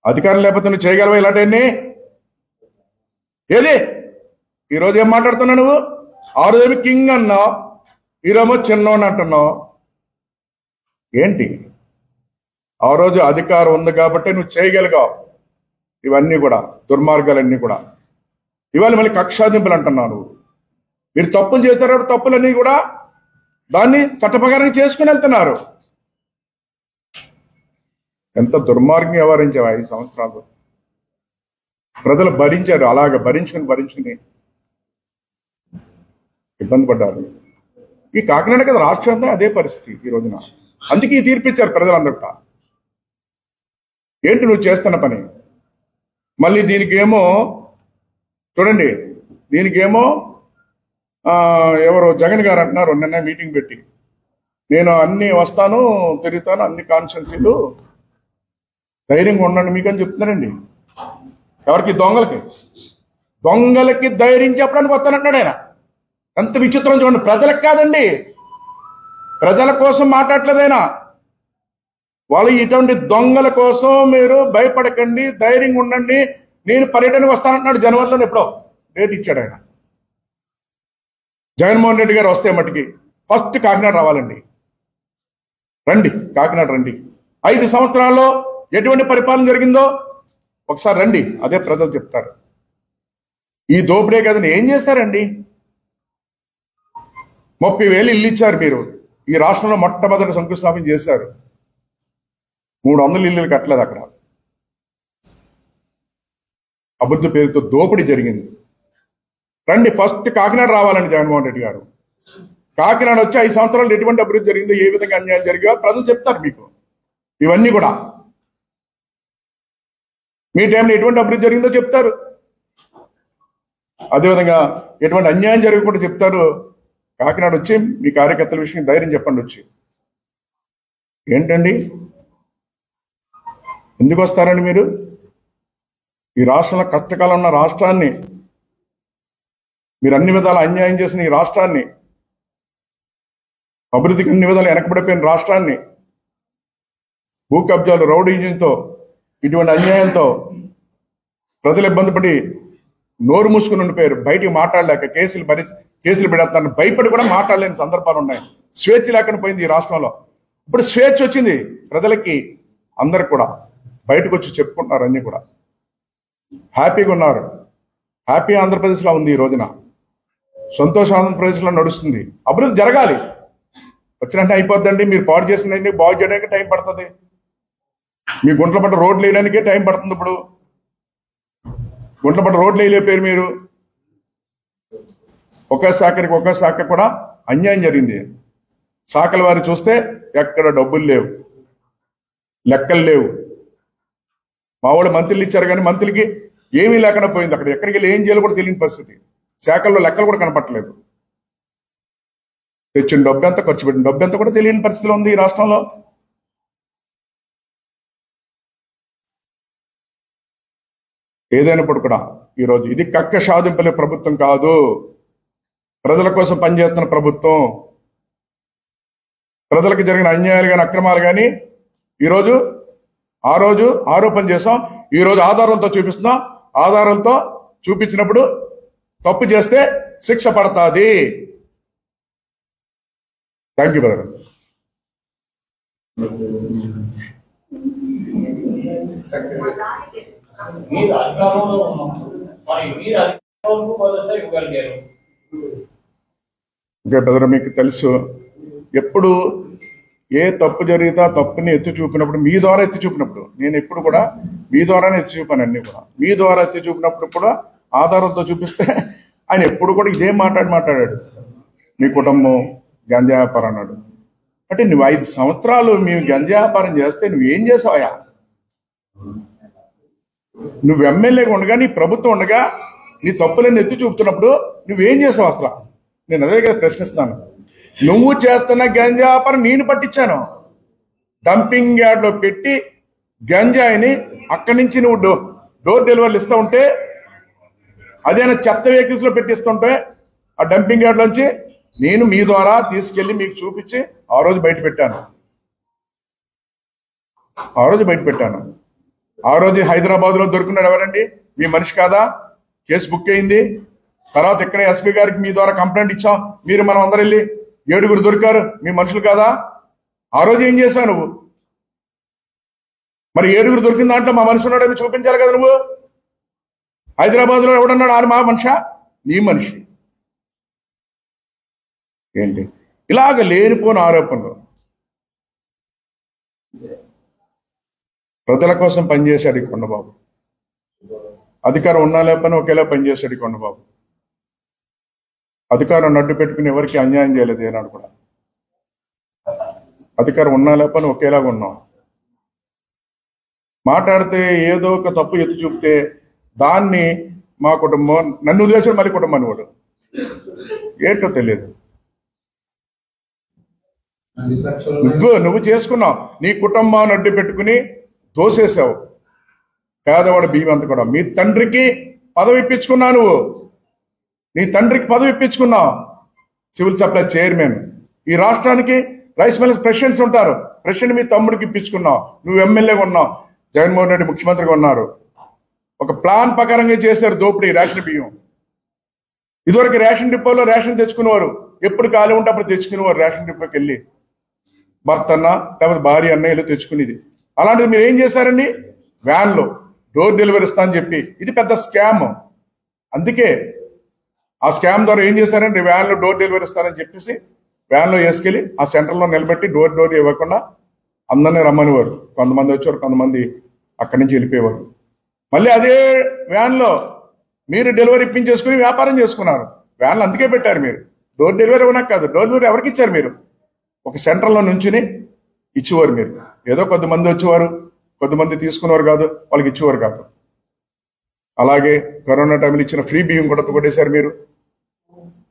అధికారం లేకపోతే నువ్వు చేయగలవా ఇలాంటివన్నీ? ఏది ఈరోజు ఏం మాట్లాడుతున్నావు నువ్వు? ఆ రోజేమి కింగ్ అన్నావు, ఈరోజు చిన్నోని అంటున్నావు. ఏంటి? ఆ రోజు అధికారం ఉంది కాబట్టి నువ్వు చేయగలిగావు ఇవన్నీ కూడా, దుర్మార్గాలన్నీ కూడా. ఇవాళ మళ్ళీ కక్షాదింపులు అంటున్నావు నువ్వు. మీరు తప్పులు చేశారు, తప్పులన్నీ కూడా దాన్ని చట్టప్రకారం చేసుకుని వెళ్తున్నారు. ఎంత దుర్మార్గం వ్యవహరించావు 5 సంవత్సరాలు. ప్రజలు భరించారు, అలాగ భరించుకుని ఇబ్బంది పడ్డారు. ఈ కాకినాడ కదా రాష్ట్రం అంతా అదే పరిస్థితి ఈ రోజున. అందుకే ఈ తీర్పిచ్చారు ప్రజలందరూ. ఏంటి నువ్వు చేస్తున్న పని? మళ్ళీ దీనికేమో చూడండి, దీనికేమో ఎవరు జగన్ గారు అంటున్నారు నిన్న మీటింగ్ పెట్టి, నేను అన్ని వస్తాను, తిరుగుతాను, అన్ని కాన్స్టిట్యున్సీలు, ధైర్యంగా ఉండండి మీకు అని చెప్తున్నారండి. ఎవరికి? దొంగలకి ధైర్యం చెప్పడానికి వస్తానంటున్నాడు ఆయన. ఎంత విచిత్రం చూడండి. ప్రజలకు కాదండి, ప్రజల కోసం మాట్లాడలేదైనా. వాళ్ళు ఇటువంటి దొంగల కోసం మీరు భయపడకండి, ధైర్యంగా ఉండండి, నేను పర్యటనకు వస్తానంటున్నాడు. జనవరిలో ఎప్పుడో డేట్ ఇచ్చాడు ఆయన. జగన్మోహన్ రెడ్డి గారు వస్తే మటుకి ఫస్ట్ కాకినాడ రావాలండి. రండి, కాకినాడ రండి. 5 సంవత్సరాల్లో ఎటువంటి పరిపాలన జరిగిందో ఒకసారి రండి, అదే ప్రజలు చెప్తారు. ఈ దోపిడే కదని ఏం చేశారండి? 30,000 ఇల్లు ఇచ్చారు మీరు. ఈ రాష్ట్రంలో మొట్టమొదటి శంకుస్థాపన చేశారు. 300 ఇల్లు కట్టలేదు అక్కడ. అభివృద్ధి పేరుతో దోపిడీ జరిగింది. రండి, ఫస్ట్ కాకినాడ రావాలండి జగన్మోహన్ రెడ్డి గారు. కాకినాడ వచ్చి 5 సంవత్సరాలు ఎటువంటి అభివృద్ధి జరిగిందో, ఏ విధంగా అన్యాయం జరిగా ప్రజలు చెప్తారు మీకు. ఇవన్నీ కూడా మీ టైంలో ఎటువంటి అభివృద్ధి జరిగిందో చెప్తారు. అదేవిధంగా ఎటువంటి అన్యాయం జరగకుండా చెప్తారు. కాకినాడ వచ్చి మీ కార్యకర్తల విషయం ధైర్యం చెప్పండి. వచ్చి ఏంటండి, ఎందుకు వస్తారండి మీరు? ఈ రాష్ట్రంలో కష్టకాలం ఉన్న రాష్ట్రాన్ని, మీరు అన్ని విధాలు అన్యాయం చేసిన ఈ రాష్ట్రాన్ని, అభివృద్ధికి అన్ని విధాలు వెనకబడిపోయిన రాష్ట్రాన్ని, భూ కబ్జాలు, రౌడీజంతో, ఇటువంటి అన్యాయంతో ప్రజలు ఇబ్బంది పడి నోరు మూసుకుని ఉండిపోయారు. బయటికి మాట్లాడలేక కేసులు పెడతాను భయపడి కూడా మాట్లాడలేని సందర్భాలు ఉన్నాయి. స్వేచ్ఛ లేకుండా పోయింది ఈ రాష్ట్రంలో. ఇప్పుడు స్వేచ్ఛ వచ్చింది ప్రజలకి, అందరికి కూడా బయటకు వచ్చి చెప్పుకుంటున్నారు. అన్ని కూడా హ్యాపీగా ఉన్నారు. హ్యాపీ ఆంధ్రప్రదేశ్లో ఉంది ఈ రోజున. సంతోష ఆంధ్రప్రదేశ్లో నడుస్తుంది. అభివృద్ధి జరగాలి. వచ్చినట్టే అయిపోద్దండి. మీరు పాడు చేసినవి బాగు చేయడానికి టైం పడుతుంది. మీ గుంట్ల పట్ట రోడ్లు వేయడానికే టైం పడుతుంది. ఇప్పుడు గుంట్ల పట్ట రోడ్లు వేయలేపారు మీరు. ఒక శాఖ కూడా అన్యాయం జరిగింది. శాఖల వారు చూస్తే ఎక్కడ డబ్బులు లేవు, లెక్కలు లేవు. మా వాళ్ళు మంత్రులు ఇచ్చారు కానీ మంత్రులకి ఏమీ లేకుండా పోయింది. అక్కడ ఎక్కడికి వెళ్ళి ఏం చేయాలో కూడా తెలియని పరిస్థితి. శాఖల్లో లెక్కలు కూడా కనపట్టలేదు. తెచ్చిన డబ్బు ఎంత, ఖర్చు పెట్టిన డబ్బు ఎంత కూడా తెలియని పరిస్థితిలో ఉంది ఈ రాష్ట్రంలో. ఏదైనప్పుడు కూడా ఈరోజు ఇది కక్క సాధింపులే ప్రభుత్వం కాదు, ప్రజల కోసం పనిచేస్తున్న ప్రభుత్వం. ప్రజలకు జరిగిన అన్యాయాలు కానీ అక్రమాలు కానీ ఈరోజు ఆ రోజు ఆరోపణ చేసాం, ఈరోజు ఆధారాలతో చూపిస్తున్నాం. ఆధారాలతో చూపించినప్పుడు తప్పు చేస్తే శిక్ష పడుతుంది. Thank you brother. మీరు అధికారంలో ఉన్నప్పుడు మరి మీరు అధికారంలో భరోసా ఇవ్వగలిగారు. ఇంకా బ్రదర్ మీకు తెలుసు, ఎప్పుడు ఏ తప్పు జరిగితే ఆ తప్పుని ఎత్తి చూపినప్పుడు, మీ ద్వారా ఎత్తి చూపినప్పుడు, నేను ఎప్పుడు కూడా మీ ద్వారానే ఎత్తి చూపాను. అన్ని కూడా మీ ద్వారా ఎత్తి చూపినప్పుడు కూడా ఆధారాలతో చూపిస్తే ఆయన ఎప్పుడు కూడా ఇదే మాట్లాడాడు. మీ కుటుంబం గంజా వ్యాపారం అన్నాడు. అంటే నువ్వు 5 సంవత్సరాలు మేము గంజా వ్యాపారం చేస్తే నువ్వేం చేసావయా? నువ్వు ఎమ్మెల్యేగా ఉండగా, నీ ప్రభుత్వం ఉండగా, నీ తప్పులను ఎత్తి చూపుతున్నప్పుడు నువ్వేం చేసావు అసలు? నేను అదే కదా ప్రశ్నిస్తున్నాను. నువ్వు చేస్తున్న గంజా వ్యాపారం నేను పట్టించాను. డంపింగ్ యార్డ్లో పెట్టి గంజాయిని అక్కడి నుంచి నువ్వు డోర్ డెలివరీలు ఇస్తూ ఉంటే, అదేనా చెత్త వెహికల్స్లో పెట్టిస్తుంటే ఆ డంపింగ్ యార్డ్ నుంచి నేను మీ ద్వారా తీసుకెళ్లి మీకు చూపించి ఆ రోజు బయట పెట్టాను. ఆ రోజు హైదరాబాద్ లో దొరికినాడు ఎవరండి? మీ మనిషి కాదా? కేసు బుక్ అయింది. తర్వాత ఇక్కడ ఎస్పీ గారికి మీ ద్వారా కంప్లైంట్ ఇచ్చాం. మీరు మనం అందరు వెళ్ళి 7 దొరికారు. మీ మనుషులు కాదా? ఆ రోజు ఏం చేశావు నువ్వు? మరి 7 దొరికిన దాంట్లో మా మనిషి ఉన్నాడని చూపించాలి కదా నువ్వు. హైదరాబాద్ లో ఎవడన్నాడు? ఆయన మా మనిషా? నీ మనిషి. ఏంటి ఇలాగ లేనిపోని ఆరోపణలు? ప్రజల కోసం పనిచేశాడు ఈ కొండబాబు. అధికారం ఉన్నా లేకపోయినా ఒకేలా పనిచేశాడు ఈ కొండబాబు. అధికారం నడ్డు పెట్టుకుని ఎవరికి అన్యాయం చేయలేదు ఏనాడు కూడా. అధికారం ఉన్నా లేకపోయినా ఒకేలాగా ఉన్నాం. మాట్లాడితే ఏదో ఒక తప్పు ఎత్తి చూపితే దాన్ని మా కుటుంబం, నన్ను ఉద్దేశం మళ్ళీ కుటుంబాన్ని వాడు ఏంటో తెలియదు. నువ్వు చేసుకున్నావు. నీ కుటుంబాన్ని అడ్డు పెట్టుకుని దోసేసావు పేదవాడు బియ్యం అంతా కూడా. మీ తండ్రికి పదవి ఇప్పించుకున్నావు. నువ్వు నీ తండ్రికి పదవి ఇప్పించుకున్నావు. Civil supply chairman. ఈ రాష్ట్రానికి రైస్ మిల్లర్స్ ప్రెసిడెంట్స్ ఉంటారు. ప్రెసిడెంట్ మీ తమ్ముడికి ఇప్పించుకున్నావు. నువ్వు ఎమ్మెల్యేగా ఉన్నావు. జగన్మోహన్ రెడ్డి ముఖ్యమంత్రిగా ఉన్నారు. ఒక ప్లాన్ ప్రకారంగా చేశారు దోపిడీ రేషన్ బియ్యం. ఇదివరకు రేషన్ డిపోలో రేషన్ తెచ్చుకునేవారు. ఎప్పుడు ఖాళీ ఉంటే అప్పుడు తెచ్చుకునేవారు. రేషన్ డిపోకి వెళ్ళి భర్త అన్న లేకపోతే భార్య అన్న వెళ్ళి తెచ్చుకునేది. అలాంటిది మీరు ఏం చేశారండి? వ్యాన్లో డోర్ డెలివరీ ఇస్తా అని చెప్పి, ఇది పెద్ద స్కామ్. అందుకే ఆ స్కామ్ ద్వారా ఏం చేశారంటే వ్యాన్లో డోర్ డెలివరీ ఇస్తానని చెప్పేసి వ్యాన్లో వేసుకెళ్ళి ఆ సెంటర్లో నిలబెట్టి డోర్ ఇవ్వకుండా అందరినీ రమ్మనివారు. కొంతమంది వచ్చేవారు, కొంతమంది అక్కడి నుంచి వెళ్ళిపోయేవారు. మళ్ళీ అదే వ్యాన్లో మీరు డెలివరీ ఇప్పించేసుకుని వ్యాపారం చేసుకున్నారు. వ్యాన్లు అందుకే పెట్టారు మీరు. డోర్ డెలివరీ ఇవ్వడానికి కాదు. డోర్ డెలివరీ ఎవరికి ఇచ్చారు మీరు? ఒక సెంటర్లో నుంచుని ఇచ్చేవారు మీరు. ఏదో కొద్దిమంది వచ్చేవారు, కొద్దిమంది తీసుకునేవారు కాదు, వాళ్ళకి ఇచ్చేవారు కాదు. అలాగే కరోనా టైంలో ఇచ్చిన ఫ్రీ బియ్యం కూడా కొట్టేశారు మీరు.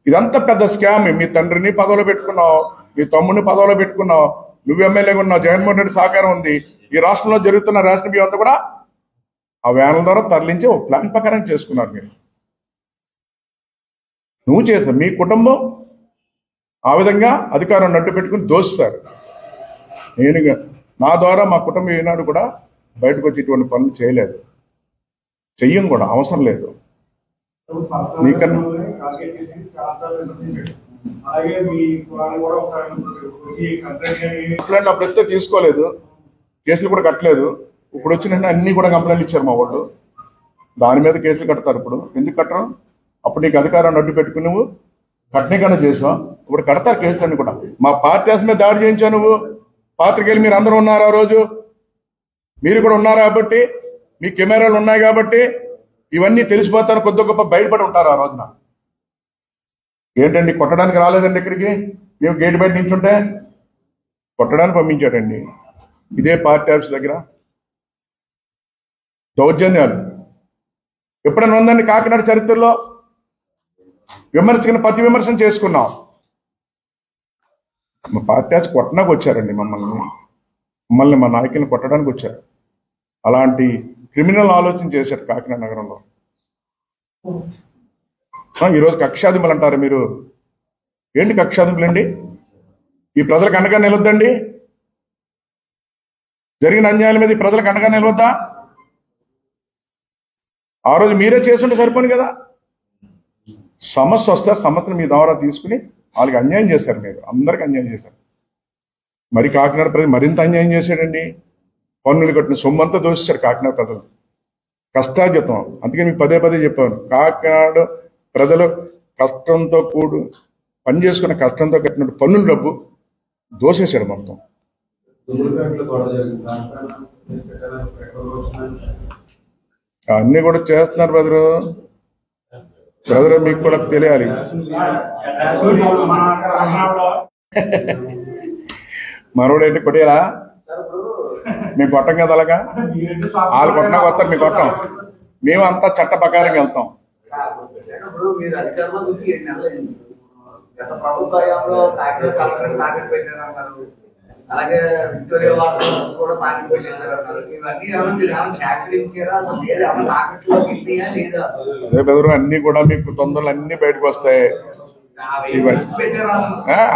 ఇదంతా పెద్ద స్కామ్. మీ తండ్రిని పదవిలో పెట్టుకున్నావు, మీ తమ్ముడిని పదవిలో పెట్టుకున్నావు, నువ్వు ఎమ్మెల్యేగా ఉన్నావు. జగన్మోహన్ రెడ్డి సహకారం ఉంది. ఈ రాష్ట్రంలో జరుగుతున్న రేషన్ బియ్యం అంతా కూడా ఆ వ్యాన్ల ద్వారా తరలించి ఒక ప్లాన్ ప్రకారం చేసుకున్నారు మీరు. నువ్వు చేసావు. మీ కుటుంబం ఆ విధంగా అధికారం నడ్డు పెట్టుకుని దోస్తారు. నేనుగా నా ద్వారా మా కుటుంబం ఏనాడు కూడా బయటకు వచ్చి ఇటువంటి పనులు చేయలేదు, చెయ్యం కూడా, అవసరం లేదు. నీకన్నా కంప్లైంట్ అప్పుడైతే తీసుకోలేదు, కేసులు కూడా కట్టలేదు. ఇప్పుడు వచ్చిన అన్ని కూడా కంప్లైంట్లు ఇచ్చారు మా వాళ్ళు. దాని మీద కేసులు కడతారు. ఇప్పుడు ఎందుకు కట్టరు? అప్పుడు నీకు అధికారాన్ని అడ్డు పెట్టుకుని నువ్వు కట్నీకన్నా చేసావు. ఇప్పుడు కడతారు కేసులన్నీ కూడా. మా పార్టీ మీద దాడి చేయించావు నువ్వు. పాత్రికేయులు మీరు అందరూ ఉన్నారు ఆ రోజు, మీరు కూడా ఉన్నారు కాబట్టి, మీ కెమెరాలు ఉన్నాయి కాబట్టి ఇవన్నీ తెలిసిపోతాను. కొద్ది గొప్ప బయటపడి ఉంటారు ఆ రోజున. ఏంటండి కొట్టడానికి రాలేదండి ఇక్కడికి? మేము గేట్ బయట నించుంటే కొట్టడానికి పంపించాడండి. ఇదే పార్టీ ఆఫీస్ దగ్గర దౌర్జన్యాలు ఎప్పుడైనా ఉందండి కాకినాడ చరిత్రలో? విమర్శకుని ప్రతి విమర్శన చేసుకున్నాం. మా పార్టీ ఆఫీస్ కొట్టడానికి వచ్చారండి మమ్మల్ని మా నాయకుల్ని కొట్టడానికి వచ్చారు. అలాంటి క్రిమినల్ ఆలోచన చేశారు కాకినాడ నగరంలో. ఈరోజు కక్షాదింపులు అంటారు మీరు. ఏంటి కక్షాదింపులు అండి? ఈ ప్రజలకు అండగా నిలవద్దండి? జరిగిన అన్యాయాల మీద ఈ ప్రజలకు అండగా నిలవద్దా? ఆ రోజు మీరే చేస్తుంటే సరిపోను కదా. సమస్య వస్తే సమస్యను మీ ద్వారా తీసుకుని వాళ్ళకి అన్యాయం చేశారు. మీరు అందరికి అన్యాయం చేశారు. మరి కాకినాడ ప్రజలు మరింత అన్యాయం చేశాడండి. పన్నులు కట్టిన సొమ్మంతా దోషిస్తారు కాకినాడ ప్రజలు. కష్టార్జితం. అందుకే మీకు పదే పదే చెప్పాను, కాకినాడ ప్రజలు కష్టంతో పని చేసుకున్న కష్టంతో కట్టిన పన్నుల డబ్బు దోషేశాడు మొత్తం. అన్నీ కూడా చేస్తున్నారు బ్రదరు మీకు కూడా తెలియాలి. మనోడు ఏంటి కొట్టేలా? మేము కొట్టం కదా. అలాగా వాళ్ళు కొట్టినా కొత్తారు, మేము కొట్టాం. మేము అంతా చట్ట ప్రకారంగా వెళ్తాం. అలాగే విక్టోరియా వాటర్ కూడా తాకిడి పెట్టేశారన్నారు. ఇవన్నీ సేకరించారా? అసలు తాకట్లో వెళ్ళియా లేదా? అదే బెదరు అన్ని కూడా మీకు తొందరలు అన్ని బయటకు వస్తాయి.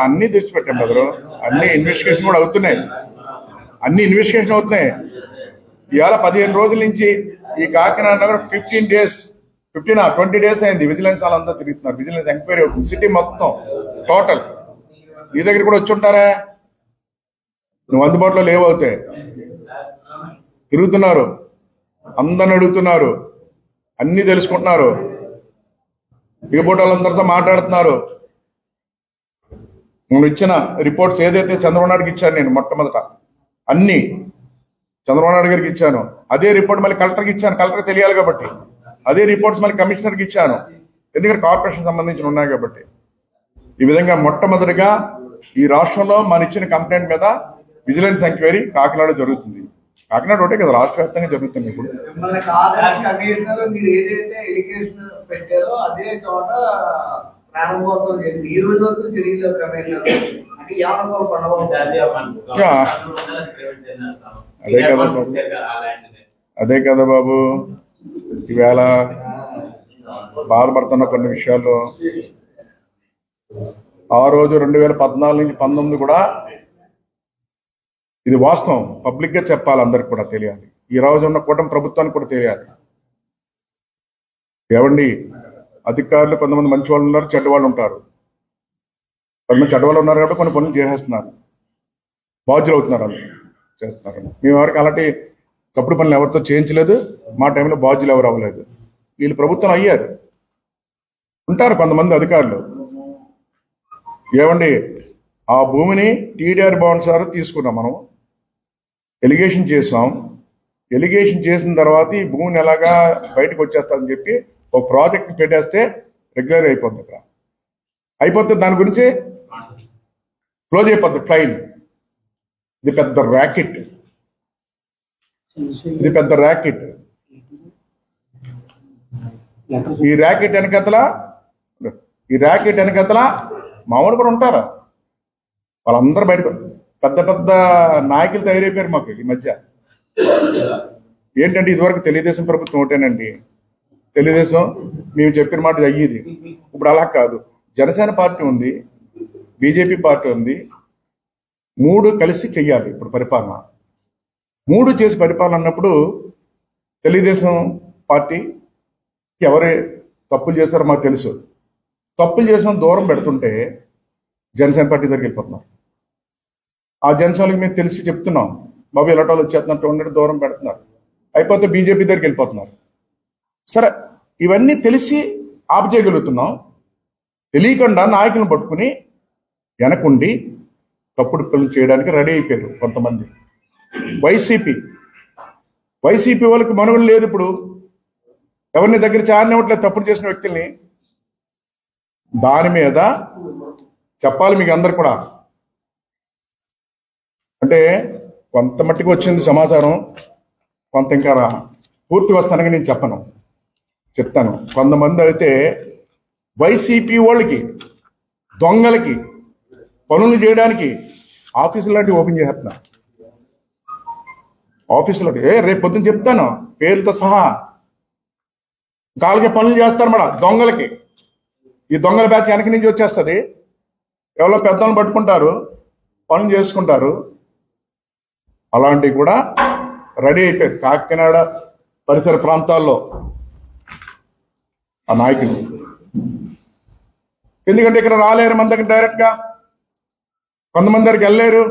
అన్ని దృష్టి పెట్టాం బ్రదరు. అన్ని ఇన్వెస్టిగేషన్ కూడా అవుతున్నాయి, అన్ని ఇన్వెస్టిగేషన్ అవుతున్నాయి. ఇవాళ 15 రోజుల నుంచి ఈ కాకినాడ నగరం 20 days అయింది. విజిలెన్స్ వాళ్ళంతా తిరుగుతున్నారు. విజిలెన్స్ ఎంక్వైరీ అవుతుంది సిటీ మొత్తం టోటల్. నీ దగ్గర కూడా వచ్చి ఉంటారా? నువ్వు అందుబాటులో లేవవుతాయి. తిరుగుతున్నారు, అందరిని అడుగుతున్నారు, అన్ని తెలుసుకుంటున్నారు, దిగబోటు వాళ్ళందరితో మాట్లాడుతున్నారు. నువ్వు ఇచ్చిన రిపోర్ట్స్ ఏదైతే చంద్రబాబు నాయుడుకి ఇచ్చాను నేను మొట్టమొదట అన్ని చంద్రబాబు నాయుడు గారికి ఇచ్చాను. అదే రిపోర్ట్ మళ్ళీ కలెక్టర్కి ఇచ్చాను. కలెక్టర్ తెలియాలి కాబట్టి అదే రిపోర్ట్స్ మళ్ళీ కమిషనర్కి ఇచ్చాను. ఎందుకంటే కార్పొరేషన్ సంబంధించిన ఉన్నాయి కాబట్టి. ఈ విధంగా మొట్టమొదటిగా ఈ రాష్ట్రంలో మన ఇచ్చిన కంప్లైంట్ మీద విజిలెన్స్ ఎంక్వైరీ కాకినాడ జరుగుతుంది. కాకినాడ ఒకటే కదా, రాష్ట్ర వ్యాప్తంగా జరుగుతుంది. ఇప్పుడు మిమ్మల్ని కాదని కమిషనర్ మీరు ఏదైతే ఎలిగేషన్ పెట్టారో అదే చోట ప్రారంభోత్సవం జరిగింది. ఈ రోజు వరకు జరిగిన కమిషనర్ అంటే ఏమనుకో పండుగ అదే కదా బాబు. ఈవేళ బాధపడుతున్న కొన్ని విషయాల్లో ఆ రోజు 2014 నుంచి 19 కూడా ఇది వాస్తవం. పబ్లిక్ గా చెప్పాలి, అందరికి కూడా తెలియాలి. ఈ రోజు ఉన్న కూటమి ప్రభుత్వానికి కూడా తెలియాలి. ఏవండి, అధికారులు కొంతమంది మంచి వాళ్ళు ఉన్నారు, చెడ్డ వాళ్ళు ఉంటారు. కొంతమంది చెడ్డ వాళ్ళు ఉన్నారు కాబట్టి కొన్ని పనులు చేసేస్తున్నారు, బాధ్యులు అవుతున్నారు, వాళ్ళు చేస్తున్నారు. మేము ఎవరికి అలాంటి తప్పుడు పనులు ఎవరితో చేయించలేదు. మా టైంలో బాధ్యులు ఎవరు అవ్వలేదు. వీళ్ళు ప్రభుత్వం అయ్యారు. ఉంటారు కొంతమంది అధికారులు. ఏమండి, ఆ భూమిని టీడీఆర్ భవన్ సార్ తీసుకున్నాం. మనం ఎలిగేషన్ చేసాం. ఎలిగేషన్ చేసిన తర్వాత ఈ భూమిని ఎలాగా బయటకు వచ్చేస్తారని చెప్పి ఒక ప్రాజెక్ట్ పెట్టేస్తే రెగ్యులర్ అయిపోద్ది. అక్కడ అయిపోతే దాని గురించి క్లోజ్ అయిపోద్ది ఫైల్. ఇది పెద్ద ర్యాకెట్, ఇది పెద్ద ర్యాకెట్. ఈ ర్యాకెట్ వెనకతల మామూలు కూడా ఉంటారా? వాళ్ళందరూ బయట పెద్ద పెద్ద నాయకులు తయారైపోయారు మాకు ఈ మధ్య. ఏంటంటే ఇదివరకు తెలుగుదేశం ప్రభుత్వం ఒకటేనండి. తెలుగుదేశం మేము చెప్పిన మాట అయ్యేది. ఇప్పుడు అలా కాదు. జనసేన పార్టీ ఉంది, బీజేపీ పార్టీ ఉంది. 3 కలిసి చెయ్యాలి ఇప్పుడు పరిపాలన. 3 చేసి పరిపాలన అన్నప్పుడు తెలుగుదేశం పార్టీ ఎవరు తప్పులు చేస్తారో మాకు తెలుసు. తప్పులు చేసిన దూరం పెడుతుంటే జనసేన పార్టీ దగ్గరికి వెళ్ళిపోతున్నారు. ఆ జనసేనకి మేము తెలిసి చెప్తున్నాం, బాబు ఇలాంటి వచ్చేస్తున్నట్టు ఉండడం దూరం పెడుతున్నారు. అయిపోతే బీజేపీ దగ్గరికి వెళ్ళిపోతున్నారు. సరే, ఇవన్నీ తెలిసి ఆపు చేయగలుగుతున్నాం. తెలియకుండా నాయకులను పట్టుకుని వెనకుండి తప్పుడు పనులు చేయడానికి రెడీ అయిపోయారు కొంతమంది. వైసీపీ వాళ్ళకి మనుగడ లేదు. ఇప్పుడు ఎవరిని దగ్గర చాలనివ్వట్లేదు తప్పుడు చేసిన వ్యక్తుల్ని. దాని మీద చెప్పాలి మీకు అందరు కూడా. అంటే కొంత మట్టికి వచ్చింది సమాచారం, కొంత ఇంకా పూర్తి వస్తానని నేను చెప్తాను. కొంతమంది అయితే వైసీపీ వాళ్ళకి, దొంగలకి పనులు చేయడానికి ఆఫీసులు లాంటివి ఓపెన్ చేస్తున్నారు. ఆఫీసులు రేపు పొద్దున్న చెప్తాను పేర్లతో సహా. కాళ్ళకి పనులు చేస్తారు మేడం దొంగలకి. ఈ దొంగల బ్యాచ్ వెనక నుంచి వచ్చేస్తుంది. ఎవరో పెద్దలను పట్టుకుంటారు, పనులు చేసుకుంటారు. అలాంటివి కూడా రెడీ అయిపోయారు కాకినాడ పరిసర ప్రాంతాల్లో ఆ నాయకులు. ఎందుకంటే ఇక్కడ రాలేరు మన దగ్గర డైరెక్ట్గా, కొంతమంది దగ్గరికి వెళ్ళలేరు.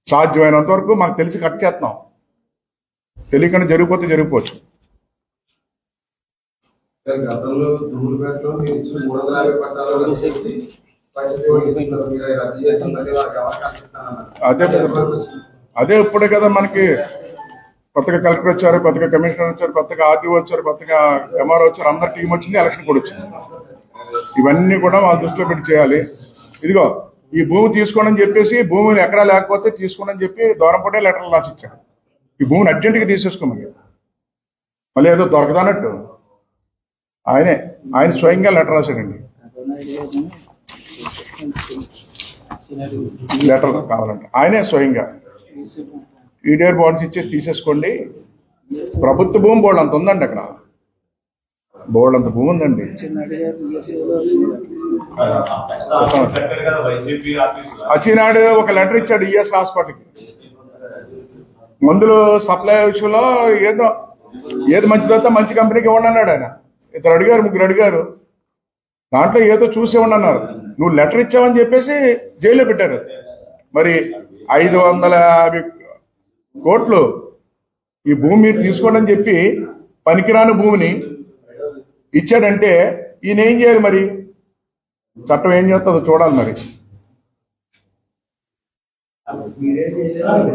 సాధ్యమైనంత వరకు మాకు తెలిసి కట్ చేస్తున్నాం. తెలియకుండా జరిగిపోవచ్చు. అదే ఇప్పుడే కదా మనకి కొత్తగా కలెక్టర్ వచ్చారు, కొత్తగా కమిషనర్ వచ్చారు, కొత్తగా ఆర్టీఓ వచ్చారు, కొత్తగా ఎంఆర్ఓ వచ్చారు, అందరు టీం వచ్చింది, ఎలక్షన్ కూడా వచ్చింది. ఇవన్నీ కూడా మా దృష్టిలో పెట్టి చేయాలి. ఇదిగో ఈ భూమి తీసుకోండి అని చెప్పేసి, భూమిని ఎక్కడా లేకపోతే తీసుకోండి అని చెప్పి దూరంపూటే లెటర్లు రాసి ఇచ్చాడు. ఈ భూమిని అర్జెంటుగా తీసేసుకోమని. మళ్ళీ ఏదో దొరకదన్నట్టు ఆయన స్వయంగా లెటర్ రాశాడండి. లెటర్ కావాలంటే ఆయనే స్వయంగా టీడీఆర్ బాండ్స్ ఇచ్చేసి తీసేసుకోండి. ప్రభుత్వ భూమి బోర్డు అంత ఉందండి అక్కడ. బోర్డు అంత భూమి ఉందండి. వచ్చినాడు ఒక లెటర్ ఇచ్చాడు ఈఎస్ హాస్పిటల్కి, మందులు సప్లై విషయంలో ఏది మంచిదైతే మంచి కంపెనీకి ఇవ్వండి అన్నాడు ఆయన. ఇద్దరు అడిగారు, ముగ్గురు అడిగారు, దాంట్లో ఏదో చూసి ఇవ్వండి అన్నారు. నువ్వు లెటర్ ఇచ్చావని చెప్పేసి జైల్లో పెట్టారు. మరి 550 కోట్లు ఈ భూమి మీరు తీసుకోండి అని చెప్పి పనికిరాని భూమిని ఇచ్చాడంటే ఈయన ఏం చేయాలి? మరి చట్టం ఏం చేస్తుందో చూడాలి. మరి మీరేం చేశారు?